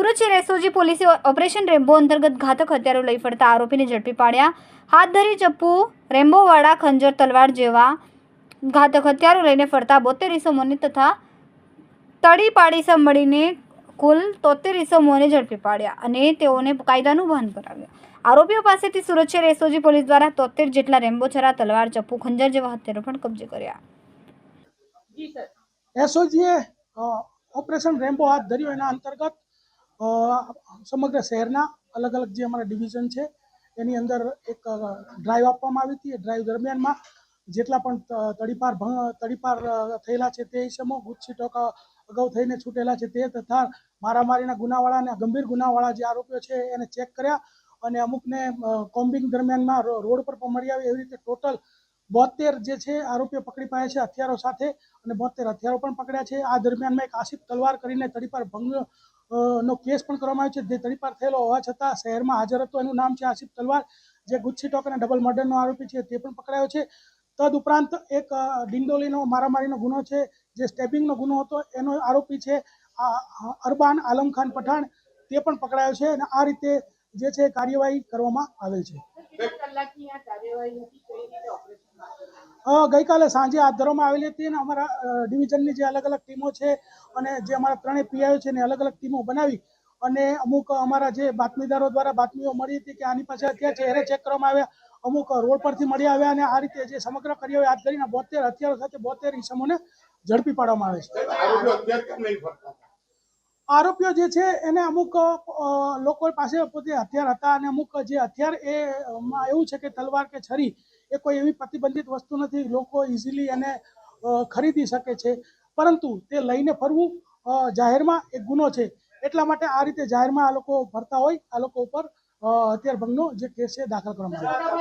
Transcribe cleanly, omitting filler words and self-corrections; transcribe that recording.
સુરત શહેર એસઓજી પોલીસે operation Rambo અંતર્ગત ઘાતક હથિયારો લઈ ફરતા આરોપીને ઝડપી પાડ્યા। હાથ ધરી ચપ્પુ, રેમ્બોવાળા ખંજર, તલવાર જેવા ઘાતક હથિયારો લઈને ફરતા 72 ઇસમોને તથા તડીપાડી ઇસમ મળીને કુલ 73 ઇસમોને ઝડપી પાડ્યા અને તેઓને કાયદાનું ભાન કરાવ્યા। આરોપીઓ પાસેથી સુરત શહેર એસઓજી પોલીસ દ્વારા 73 જેટલા રેમ્બો છરા, તલવાર, ચપ્પુ, ખંજર જેવા હથિયારો પણ કબજે કર્યા। એસઓજીએ ઓપરેશન રેમ્બો હાથ ધર્યો એના અંતર્ગત સમગ્ર શહેરના અલગ અલગ જે અમારા ડિવિઝન છે એની અંદર એક ડ્રાઈવ આપવામાં આવી હતી। એ ડ્રાઈવ દરમિયાનમાં જેટલા પણ તડીપાર થયેલા છે તે ઇસમો, ગુજસીટોક અગાઉ થઈને છૂટેલા છે તે તથા મારામારીના ગુનાવાળા અને ગંભીર ગુનાવાળા જે આરોપીઓ છે એને ચેક કર્યા અને અમુકને કોમ્બિંગ દરમિયાનમાં રોડ પર પણ મળી આવે એવી રીતે ટોટલ 72 જે છે આરોપીઓ પકડી પાડ્યા છે હથિયારો સાથે અને 72 હથિયારો પણ પકડ્યા છે। આ દરમિયાનમાં એક આસિફ તલવાર કરીને તડીપાર ભંગ નો કેસ પણ કરવામાં આવ્યો છે। જે તડીપાર થયેલો હોવા છતાં શહેરમાં હાજર હતો એનું નામ છે આસિફ તલવાર, જે ગુજસીટોક અને ડબલ મર્ડરનો આરોપી છે તે પણ પકડાયો છે। તદ ઉપરાંત એક ડિંડોલીનો મારામારીનો ગુનો છે, જે સ્ટેપિંગનો ગુનો હતો, એનો આરોપી છે અરબાન આલમ ખાન પઠાણ, તે પણ પકડાયો છે અને આ રીતે જે છે કાર્યવાહી કરવામાં આવેલ છે। ગઈકાલે સાંજે હાથ ધરવામાં આવેલી હતી અને અમારા ડિવિઝનની જે અલગ અલગ ટીમો છે અને જે અમારા 3 પીઆઈઓ છે એને અલગ અલગ ટીમો બનાવી અને અમુક અમારા જે બાતમીદારો દ્વારા બાતમીઓ મળી હતી કે આની પાસે હથિયાર છે એને ચેક કરવામાં આવ્યા, અમુક રોડ પરથી મળી આવ્યા અને આ રીતે જે સમગ્ર કાર્યવાહી હાથ ધરીને 72 હથિયારો સાથે 72 ઇસમોને ઝડપી પાડવામાં આવે છે। આરોપીઓ જે છે એને અમુક લોકો પાસે પોતે હથિયાર હતા અને અમુક જે હથિયાર એમાં એવું છે કે તલવાર કે છરી એ કોઈ એવી પ્રતિબંધિત વસ્તુ નથી, લોકો ઇઝીલી એને ખરીદી શકે છે, પરંતુ તે લઈને ફરવું જાહેરમાં એક ગુનો છે। એટલા માટે આ રીતે જાહેરમાં આ લોકો ફરતા હોય આ લોકો ઉપર હથિયાર ભંગનો જે કેસ છે દાખલ કરવામાં આવ્યો।